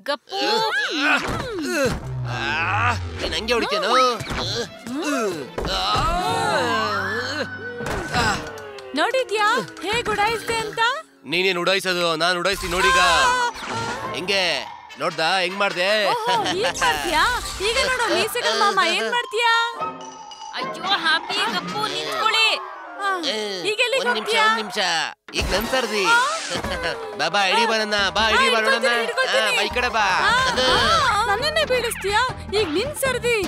ಗಪ್ಪು ನೀನ್ ಹಂಗೆ ಹೊಡಿತೇನೋ. ನೋಡಿದ್ಯಾ ಹೇಗ್ ಉಡಾಯಿಸ್ದೆ ಅಂತ? ನೀನೇನ್ ಉಡಾಯಿಸೋದು, ನಾನ್ ಉಡಾಯಿಸ್ತೀನಿ ನೋಡೀಗ. ಹೆಂಗೆ ನೋಡ್ದ ಹೆಂಗ್ ಮಾಡ್ದೆ? ಈಗ ನೋಡು ಮೀಸೆಗಳ ಮಾಮ ಏನ್ ಮಾಡ್ತೀಯಾ? ಅಯ್ಯೋ ಹ್ಯಾಪಿ ಗಪ್ಪು ನಿಂತ್ಕೊಳ್ಳಿ. ಒಂದ್ ನಿಮಿಷ ಈಗ ನನ್ ಸರ್ದಿ. ಬಾ ಇಡಿ ಬಾ, ಬಾ ಇಡಿ ಬಾ ನೋಡೋಣ. ಬಾ ಈ ಕಡೆ ಬಾ. ನನ್ನನ್ನೇ ಬೀಳಿಸ್ತೀಯಾ? ಈಗ ನಿನ್ ಸರ್ದಿ.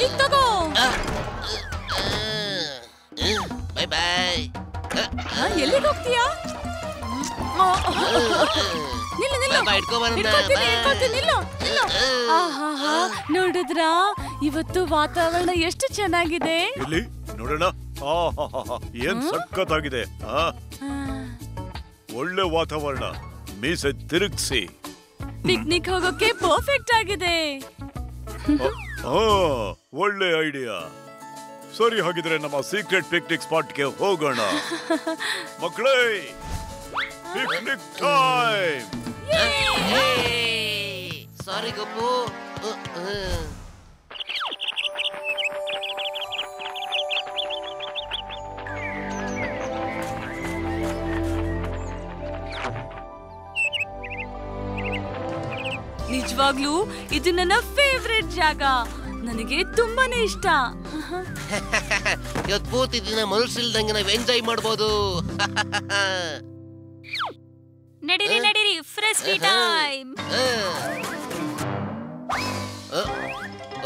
ಈಗ ತಗೋ. Bye bye. ಎಲ್ಲಿಗೆ ಹೋಗ್ತೀಯಾ? ನೋಡಿದ್ರಾ ಇವತ್ತು ವಾತಾವರಣ ಎಷ್ಟು ಚೆನ್ನಾಗಿದೆ. ನೋಡೋಣ. ಏನ್ ಸಖತ್ತಾಗಿದೆ. ಒಳ್ಳೆ ವಾತಾವರಣ. ಮೀಸೆ ತಿರುಗಿಸಿ ಪಿಕ್ನಿಕ್ ಹೋಗೋಕೆ ಪರ್ಫೆಕ್ಟ್ ಆಗಿದೆ. ಒಳ್ಳೆ ಐಡಿಯಾ. ಸರಿ, ಹಾಗಿದ್ರೆ ನಮ್ಮ ಸೀಕ್ರೆಟ್ ಪಿಕ್ನಿಕ್ ಸ್ಪಾಟ್ಗೆ ಹೋಗೋಣ. ಮಕ್ಕಳೇ, ಪಿಕ್ನಿಕ್ ಟೈಮ್. ಸಾರಿ ಗಪ್ಪು. ನಿಜವಾಗ್ಲೂ ಇದು ನನ್ನ ಫೇವ್ರೆಟ್ ಜಾಗ. ನನಗೆ ತುಂಬಾನೇ ಇಷ್ಟ. ಇವತ್ತು ಪೂರ್ತಿ ದಿನ ಮನುಷ್ಯಲ್ದಂಗೆ ನಾವು ಎಂಜಾಯ್ ಮಾಡ್ಬೋದು. ನಡೀರಿ ನಡೀರಿ, ಫ್ರೆಸ್ಬಿ ಟೈಮ್.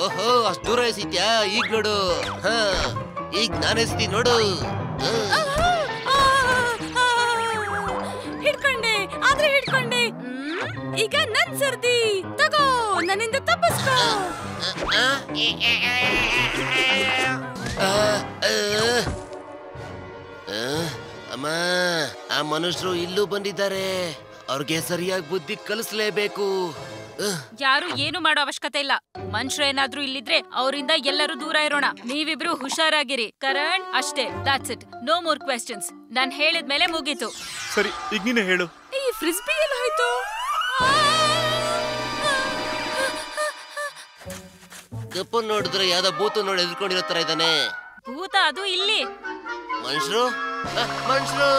ಓಹೋ, ಅಷ್ಟು ದೂರ ಎಸಿತ್ಯಾ? ಈಗ ನೋಡು. ಈಗ ನಾನು ಎಸ್ತೀನಿ ನೋಡು. ಹಿಡ್ಕೊಂಡೆ, ಆದ್ರೆ ಹಿಡ್ಕೊಂಡೆ. ಈಗ ನನ್ ಸರ್ದಿ. ತಗೋ, ನನ್ನಿಂದ ತಪ್ಪಿಸ್ಕೋ. ಅಮ್ಮ, ಆ ಮನುಷ್ಯರು ಇಲ್ಲೂ ಬಂದಿದ್ದಾರೆ. ಅವ್ರಿಗೆ ಸರಿಯಾಗಿ ಬುದ್ಧಿ ಕಲಿಸ್ಲೇಬೇಕು. ಯಾರು ಏನು ಮಾಡೋ ಅವಶ್ಯಕತೆ ಇಲ್ಲ. ಮನುಷ್ಯರೇನಾದ್ರೂ ಇಲ್ಲಿದ್ರೆ ಅವರಿಂದ ಎಲ್ಲರೂ ದೂರ ಇರೋಣ. ನೀವಿಬ್ರು ಹುಷಾರಾಗಿರಿ. ಕರಣ್, ಅಷ್ಟೇ. That's it. No more questions. ನಾನ್ ಹೇಳಿದ್ಮೇಲೆ ಮುಗೀತು. ಸರಿ, ಈಗ ನೀನೇ ಹೇಳು. ಈ ಫ್ರಿಸ್ಬಿ ಎಲ್ಲ ಹೋಯ್ತು? ಗಪ್ಪ ನೋಡಿದ್ರೆ ಯಾವ್ದೋ ಭೂತ ನೋಡಿ ಎದ್ಕೊಂಡಿರೋ ತರ ಇದ್ದಾನೆ. ಭೂತ? ಅದು ಇಲ್ಲಿ. ಮನುಷ್ಯರು ಮನುಷ್ಯರು.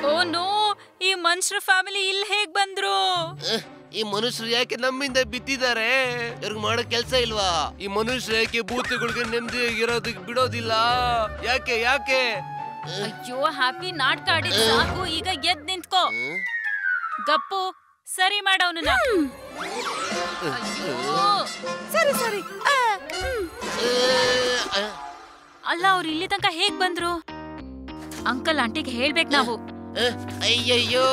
ಓ ನೋ, ಈ ಮನುಷ್ಯರ ಫ್ಯಾಮಿಲಿ ಇಲ್ಲಿ ಹೇಗ್ ಬಂದ್ರು? ಈ ಮನುಷ್ಯರು ಯಾಕೆ ನಮ್ಮಿಂದ ಬಿದ್ದಿದ್ದಾರೆ? ಇವ್ರಿಗೆ ಮಾಡೋ ಕೆಲ್ಸ ಇಲ್ವಾ? ಈ ಮನುಷ್ಯರು ಯಾಕೆ ಭೂತಗಳಿಗೆ ನೆಮ್ಮದಿಯಾಗಿರೋದಕ್ಕೆ ಬಿಡೋದಿಲ್ಲ? ಯಾಕೆ ಯಾಕೆ? ಅಯ್ಯೋ ಹ್ಯಾಪಿ, ನಾಟಕ ಆಡಿದ್ ಸಾಕು. ಈಗ ಎದ್ ನಿಂತ್ಕೋ. ಗಪ್ಪು, ಸರಿ ಮಾಡವನನ್ನ. ಸರಿ ಸರಿ. ಅಲ್ಲ, ಅವ್ರು ಇಲ್ಲಿ ತನಕ ಹೇಗ್ ಬಂದ್ರು? ಅಂಕಲ್ ಆಂಟಿಗೆ ಹೇಳ್ಬೇಕು ನಾವು. ಅಯ್ಯಯ್ಯೋ,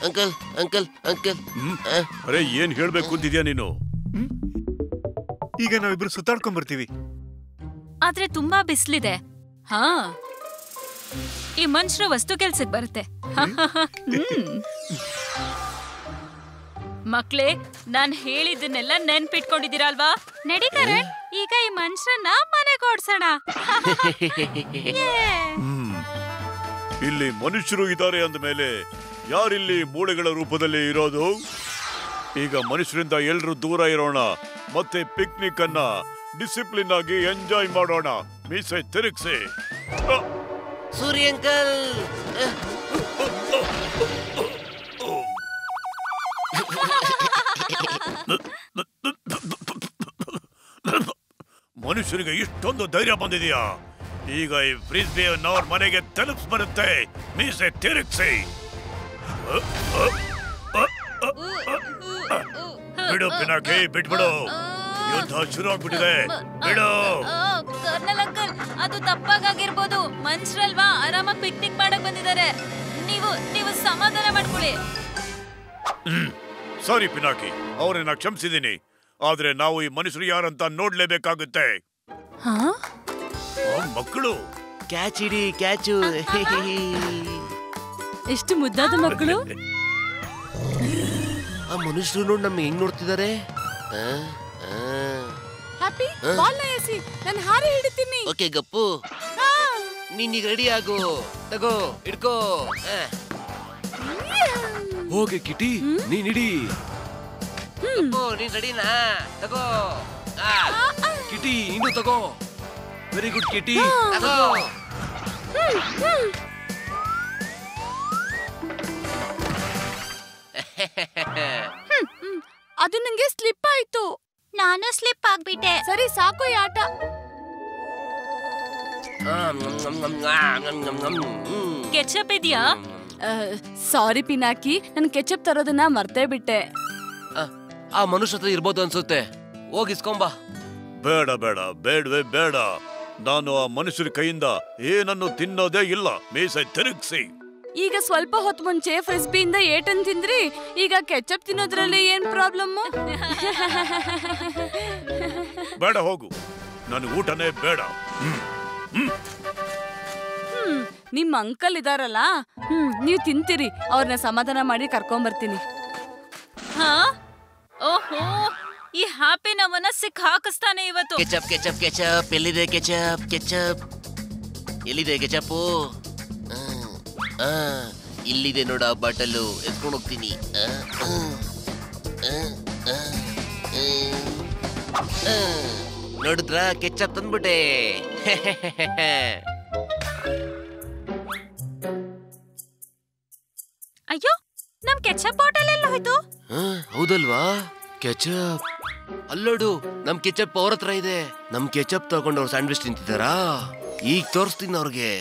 ಅಂಕಲ್ ಅಂಕಲ್ ಅಂಕಲ್. ಅರೆ, ಏನ್ ಹೇಳ್ಬೇಕು ಅಂತಿದ್ಯಾ ನೀನು? ಈಗ ನಾವಿಬ್ರು ಸುತ್ತಾಡ್ಕೊಂಡ್ ಬರ್ತೀವಿ. ಆದ್ರೆ ತುಂಬಾ ಬಿಸ್ಲಿದೆ. ಈ ಮನುಷ್ಯರು ವಸ್ತು ಕೆಲ್ಸಕ್ ಬರುತ್ತೆ. ಮಕ್ಳೇ, ನಾನ್ ಹೇಳಿದ್ದನ್ನೆಲ್ಲ ನೆನ್ಪಿಟ್ಕೊಂಡಿದ್ದೀರಲ್ವಾ? ನಡಿ ಕರಣ್, ಈಗ ಈ ಮನುಷ್ಯರನ್ನ ಮನೆಗೆ ಓಡ್ಸೋಣ. ಇಲ್ಲಿ ಮನುಷ್ಯರು ಇದ್ದಾರೆ ಅಂದ ಮೇಲೆ ಯಾರಿಲ್ಲಿ ಮೂಳೆಗಳ ರೂಪದಲ್ಲಿ ಇರೋದು? ಈಗ ಮನುಷ್ಯರಿಂದ ಎಲ್ರೂ ದೂರ ಇರೋಣ. ಮತ್ತೆ ಪಿಕ್ನಿಕ್ ಅನ್ನ ಡಿಸಿಪ್ಲಿನ್ ಆಗಿ ಎಂಜಾಯ್ ಮಾಡೋಣ. ಮೀಸೆ ತಿರುಗಿಸಿ. ಸೂರ್ಯ ಅಂಕಲ್, ಮನುಷ್ಯರಿಗೆ ಇಷ್ಟೊಂದು ಧೈರ್ಯ ಬಂದಿದೆಯಾ? ಈಗ ಈ ಫ್ರಿಸ್ಬಿ ಅವ್ರ ಮನೆಗೆ ತಲುಪ್ಸ್ ಬರುತ್ತೆ. ಮೀಸೆ ತಿರುಗಿಸಿ. ಬಿಡು ಪಿನಾಕಿ, ಬಿಟ್ಬಿಡು. ಯುದ್ಧ ಶುರು ಆಗ್ಬಿಟ್ಟಿದೆ. ಬಿಡು. ಕರ್ನಲ್ ಅಂಕಲ್, ಅದು ತಪ್ಪಾಗಿರ್ಬೋದು. ಮನುಷ್ಯರಲ್ವಾ, ಆರಾಮಾಗಿ ಪಿಕ್ನಿಕ್ ಮಾಡಕ್ ಬಂದಿದ್ದಾರೆ. ನೀವು ಸಮಾಧಾನ ಮಾಡ್ಕೊಳ್ಳಿ. ಸಾರಿ ಪಿನಾಕಿ, ಅವ್ರನ್ನ ಕ್ಷಮಿಸಿದೀನಿ. ಆದ್ರೆ ನಾವು ಈ ಮನುಷ್ಯರು ಯಾರಂತ ನೋಡ್ಲೇಬೇಕಾಗುತ್ತೆ. ಮಕ್ಕಳು, ಕ್ಯಾಚ್ ಇಡಿ, ಕ್ಯಾಚು. ಎಷ್ಟು ಮುದ್ದಾದ ಮಕ್ಕಳು. ಆ ಮನುಷ್ಯರು ನೋಡಿ ನಮ್ಗೆ ಹೆಂಗ್ ನೋಡ್ತಿದ್ದಾರೆ. ಹ್ಯಾಪಿ, ಬಾಲ್ ನ ಎಸಿ, ನಾನು ಹಾರಿ ಹಿಡಿತೀನಿ. ಓಕೆ ಗಪ್ಪು, ನೀನೀಗ ರೆಡಿ ಆಗು. ತಗೋ ಇಡ್ಕೋ. ಹೋಗಿ ಕಿಟಿ, ನೀನ್ ಇಡಿ. ನೀನ್ ರೆಡಿನಾ? ತಗೋ. ಕಿಟಿ ಇನ್ನು ತಗೋ. Very good Kitty. ತಗೋ. ಅದು ನಂಗೆ ಸ್ಲಿಪ್ ಆಯ್ತು. ನಾನು ಸ್ಲಿಪ್ ಆಗ್ಬಿಟ್ಟೆ. ಸರಿ ಸಾಕು ಈ ಆಟ. ಕೆಚಪ್ ಇದೆಯಾ? ಸಾರಿ ಪಿನಾಕಿ, ನನ್ ಕೆಚಪ್ ತರೋದನ್ನ ಮರ್ತೇ ಬಿಟ್ಟೆ. ಆ ಮನುಷ್ಯ ಹತ್ರ ಇರ್ಬೋದು ಅನ್ಸುತ್ತೆ. ಹೋಗಿಸ್ಕೊಂಬಾ. ಬೇಡ ಬೇಡ, ಬೇಡವೇ ಬೇಡ. ನಾನು ಆ ಮನುಷ್ಯರ ಕೈಯಿಂದ ಏನನ್ನು ತಿನ್ನೋದೇ ಇಲ್ಲ. ಮೀಸೆ ತಿರುಗಿಸಿ. ಈಗ ಸ್ವಲ್ಪ ಹೊತ್ತು ಮುಂಚೆ ಫ್ರಿಸ್ಬಿಯಿಂದ ಏಟನ್ ತಿಂದ್ರಿ, ಈಗ ಕೆಚಪ್ ತಿನ್ನೋದ್ರಲ್ಲಿ ಏನ್ ಪ್ರಾಬ್ಲಮ್? ಬೇಡ ಹೋಗು, ನನಗೆ ಊಟನೇ ಬೇಡ. ನಿಮ್ ಅಂಕಲ್ ಇದಾರಲ್ಲ, ನೀವ್ ತಿಂತೀರಿ. ಅವ್ರನ್ನ ಸಮಾಧಾನ ಮಾಡಿ ಕರ್ಕೊಂಡ್ ಬರ್ತೀನಿ. ಹಾ? ಓಹೋ, ಈ ಹ್ಯಾಪಿ ನಮ್ಮನ್ನ ಸಿಕ್ ಹಾಕಿಸ್ತಾನೆ ಇವತ್ತು. ಕೆಚಪ್ ಕೆಚಪ್ ಕೆಚಪ್ ಎಲ್ಲಿದೆ? ಕೆಚಪ್ ಕೆಚಪ್ ಎಲ್ಲಿದೆ? ಕೆಚಪ್ಪು ಇಲ್ಲಿದೆ ನೋಡ. ಬಾಟಲು ಎತ್ಕೊಂಡು ಹೋಗ್ತೀನಿ. ನೋಡಿದ್ರ? ಕೆಚಪ್ ತಂದ್ಬಿಟ್ಟೆ. ಅಯ್ಯೋ, ನಮ್ ಕೆಚಪ್ ಬಾಟಲ್ ಎಲ್ಲ ಹೋಯ್ತು. ಹೌದಲ್ವಾ? ಕೆಚಪ್ ಅಲ್ಲೋಡು, ನಮ್ ಕೆಚಪ್ ಅವ್ರ ಹತ್ರ ಇದೆ. ನಮ್ ಕೆಚಪ್ ತಗೊಂಡು ಅವ್ರು ಸ್ಯಾಂಡ್ವಿಚ್ ತಿಂತಿದಾರಾ? ಈಗ ತೋರಿಸ್ತೀನಿ ಅವ್ರಿಗೆ.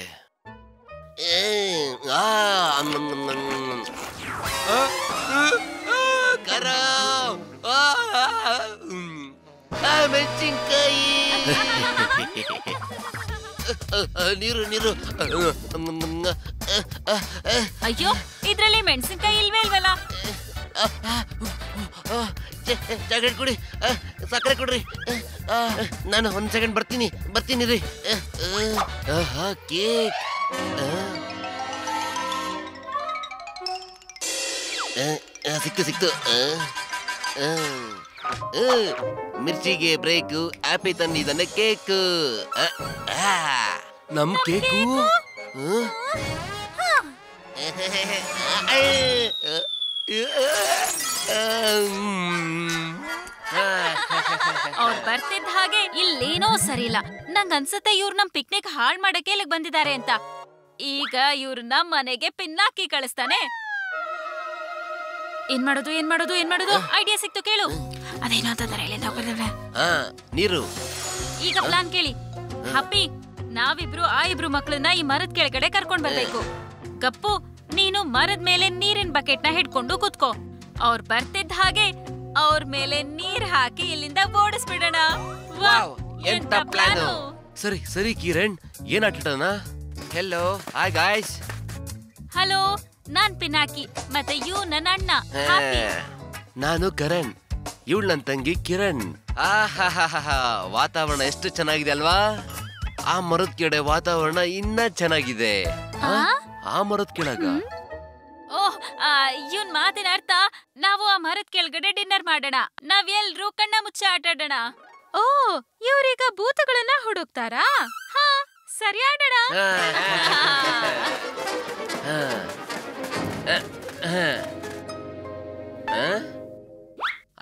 ಮೆಣಸಿನ್ಕಾಯಿ. ನೀರು ನೀರು. ಅಯ್ಯೋ, ಇದ್ರಲ್ಲಿ ಮೆಣಸಿನ್ಕಾಯಿ ಇಲ್ವೇ ಇಲ್ವಲ್ಲ? ಚಾಕ್ಲೇಟ್ ಕೊಡಿ, ಸಕ್ಕರೆ ಕೊಡ್ರಿ. ನಾನು ಒಂದ್ ಸೆಕೆಂಡ್ ಬರ್ತೀನಿ ರೀ. ಕೇಕ್ ಸಿಕ್ತು. ಮಿರ್ಚಿಗೆ ಬ್ರೇಕು, ಆಪಿ ತಂದಿದ್ದಾನೆ ಕೇಕು. ನಮ್ ಕೇಕು ಅವ್ರು ಬರ್ತಿದ್ದ ಹಾಗೆ ಇಲ್ಲೇನೋ ಸರಿಯಿಲ್ಲ. ನಂಗ್ ಅನ್ಸುತ್ತೆ ಇವ್ರು ನಮ್ ಪಿಕ್ನಿಕ್ ಹಾಳ್ ಮಾಡಕ್ಕೆ ಇಲ್ಲಿಗೆ ಬಂದಿದ್ದಾರೆ ಅಂತ. ಈಗ ಇವ್ರನ್ನ ಮನೆಗೆ ಪಿನ್ನಾಕಿ ಕಳಿಸ್ತಾನೆ. ಏನ್ ಮಾಡೋದು? ಐಡಿಯಾ ಸಿಕ್ತು, ಕೇಳು. ಅದೇನೋ ಅಂತಂದ್ರೆ ನೀರು. ಈಗ ಪ್ಲಾನ್ ಕೇಳಿ. ಹ್ಯಾಪಿ, ನಾವಿಬ್ರು ಆ ಇಬ್ರು ಮಕ್ಳನ್ನ ಈ ಮರದ ಕೆಳಗಡೆ ಕರ್ಕೊಂಡ್ ಬರ್ಬೇಕು. ಗಪ್ಪು, ನೀನು ಮರದ ಮೇಲೆ ನೀರಿನ ಬಕೆಟ್ ನ ಹಿಡ್ಕೊಂಡು ಕೂತ್ಕೋ. ಅವ್ರು ಬರ್ತಿದ್ದ ಹಾಗೆ ಅವ್ರ ಮೇಲೆ ನೀರ್ ಹಾಕಿ ಇಲ್ಲಿಂದ ಓಡಿಸ್ಬಿಡೋಣ. ಎಂತ ಪ್ಲಾನು! ಸರಿ ಸರಿ ಕಿರಣ್, ಏನ್ ಆಟಾಡೋಣ? Hello, hi guys. ಹಲೋ, ನಾನ್ ಪಿನಾಕಿ, ಮತ್ತೆ ಇವ್ ನನ್ನ ಅಣ್ಣ ಹ್ಯಾಪಿ. ನಾನು ಕರಣ್, ಇವಳು ನನ್ ತಂಗಿ ಕಿರಣ್. ವಾತಾವರಣ ಎಷ್ಟು ಚೆನ್ನಾಗಿದೆ ಅಲ್ವಾ? ಆ ಮರದ ಕೆಳಗೆ ವಾತಾವರಣ ಇನ್ನ ಚೆನ್ನಾಗಿದೆ. ಆ ಮರದ ಕೆಳಗ ಓಹ್, ಇವನ್ ಮಾತಿನ ಅರ್ಥ ನಾವು ಆ ಮರದ ಕೆಳಗಡೆ ಡಿನ್ನರ್ ಮಾಡೋಣ. ನಾವ್ ಎಲ್ರೂ ಕಣ್ಣ ಮುಚ್ಚೆ ಆಟಾಡೋಣ. ಓ, ಇವ್ರೀಗ ಭೂತಗಳನ್ನ ಹುಡುಕ್ತಾರಾ? ಹಾ, ಸರಿ, ಆಡೋಣ.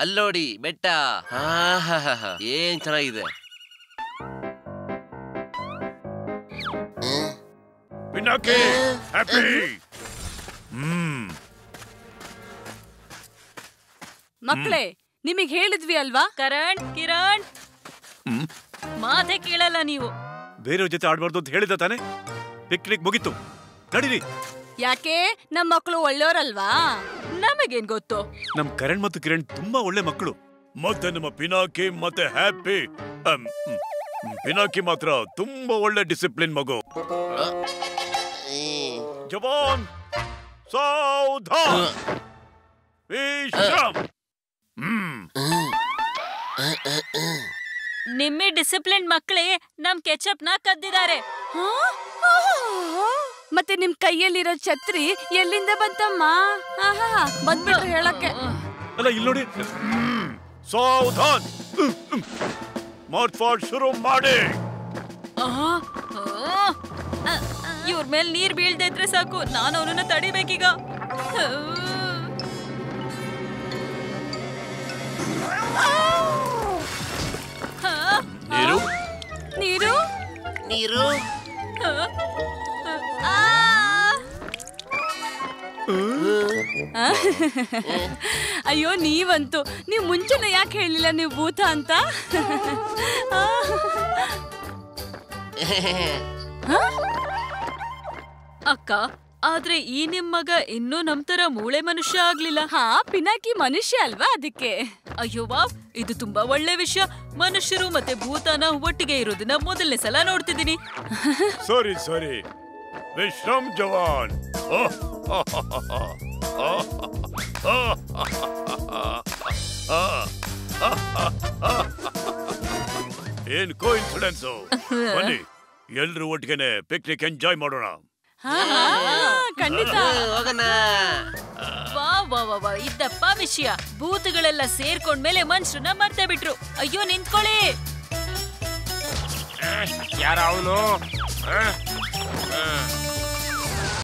ಅಲ್ಲೋಡಿ ಬೆಟ್ಟ. ಏನ್ ಚೆನ್ನಾಗಿದೆ. ಪಿನಾಕಿ, ಹ್ಯಾಪಿ. ಮಕ್ಳೇ, ನಿಮಗ್ ಹೇಳಿದ್ವಿ ಅಲ್ವಾ? ಕಿರಣ್ ಮಾತೆ ಕೇಳಲ್ಲ ನೀವು. ಬೇರೆಯವ್ರ ಜೊತೆ ಆಡ್ಬಾರ್ದು ಅಂತ ಹೇಳಿದ ತಾನೆ? ಪಿಕ್ನಿಕ್ ಮುಗಿತು, ನಡೀರಿ. ಯಾಕೆ, ನಮ್ ಮಕ್ಳು ಒಳ್ಳೆಯವರಲ್ವಾ? ನಮಗೇನ್ ಗೊತ್ತು? ನಮ್ ಕರಣ್ ಮತ್ತು ಕಿರಣ್ ತುಂಬಾ ಒಳ್ಳೆ ಮಕ್ಕಳು. ಮತ್ತೆ ನಮ್ಮ ಪಿನಾಕಿ ಮತ್ತೆ ಹ್ಯಾಪಿ. ಪಿನಾಕಿ ಮಾತ್ರ ತುಂಬಾ ಒಳ್ಳೆ ಡಿಸಿಪ್ಲಿನ್ ಮಗು. ಜವಾನ್ ಸಾವಧಾನ್, ವಿಶ್ರಾಮ್. ನಿಮ್ಮಿ ಡಿಸಿಪ್ಲಿನ್ ಮಕ್ಕಳೇ ನಮ್ ಕೆಚಪ್ ನ ಕದ್ದಿದ್ದಾರೆ. ಮತ್ತೆ ನಿಮ್ ಕೈಯಲ್ಲಿರೋ ಛತ್ರಿ ಎಲ್ಲಿಂದ ಬಂತಮ್ಮ? ಬಂದ್ಬಿಟ್ರೆ ಹೇಳಕ್ಕೆ. ಅಲ್ಲ, ಇಲ್ಲಿ ನೋಡಿ. ಸಾವಧಾನ್, ಮಾರ್ಚ್ ಶುರು ಮಾಡಿ. ಇವ್ರ ಮೇಲೆ ನೀರ್ ಬೀಳ್ದೆ ಇದ್ರೆ ಸಾಕು, ನಾನು ಅವನನ್ನ ತಡಿಬೇಕೀಗ. ನೀರು ನೀರು ನೀರು ಅಯ್ಯೋ ನೀವಂತೂ ನೀವ್ ಮುಂಚೆನೆ ಯಾಕೆ ಹೇಳಿಲ್ಲ ನೀವು ಭೂತ ಅಂತ? ಅಕ್ಕ, ಆದ್ರೆ ಈ ನಿಮ್ ಮಗ ಇನ್ನೂ ನಮ್ ತರ ಮೂಳೆ ಮನುಷ್ಯ ಆಗ್ಲಿಲ್ಲ. ಹಾ, ಪಿನಾಕಿ ಮನುಷ್ಯ ಅಲ್ವಾ, ಅದಕ್ಕೆ. ಅಯ್ಯೋ ವಾವ್, ಇದು ತುಂಬಾ ಒಳ್ಳೆ ವಿಷಯ. ಮನುಷ್ಯರು ಮತ್ತೆ ಭೂತಾನ ಒಟ್ಟಿಗೆ ಇರೋದನ್ನ ಮೊದಲನೇ ಸಲ ನೋಡ್ತಿದ್ದೀನಿ. ಸರಿ ಸರಿ, ವಿಶ್ರಾಮ್ ಜವಾನ್. ಏನ್ ಕೋಇನ್ಸಿಡೆನ್ಸ್. ಬನ್ನಿ ಎಲ್ರು ಒಟ್ಟಿಗೆನೆ ಪಿಕ್ನಿಕ್ ಎಂಜಾಯ್ ಮಾಡೋಣ. ಖಂಡಿತ ಹೋಗೋಣ. ವಾ ವಾ ವಾ ವಾ, ಇದಪ್ಪ ವಿಷಯ. ಭೂತಗಳೆಲ್ಲ ಸೇರ್ಕೊಂಡ್ಮೇಲೆ ಮನುಷ್ಯರನ್ನ ಮರ್ತೇ ಬಿಟ್ರು. ಅಯ್ಯೋ ನಿಂತ್ಕೊಳ್ಳಿ. ಯಾರ ಅವನು?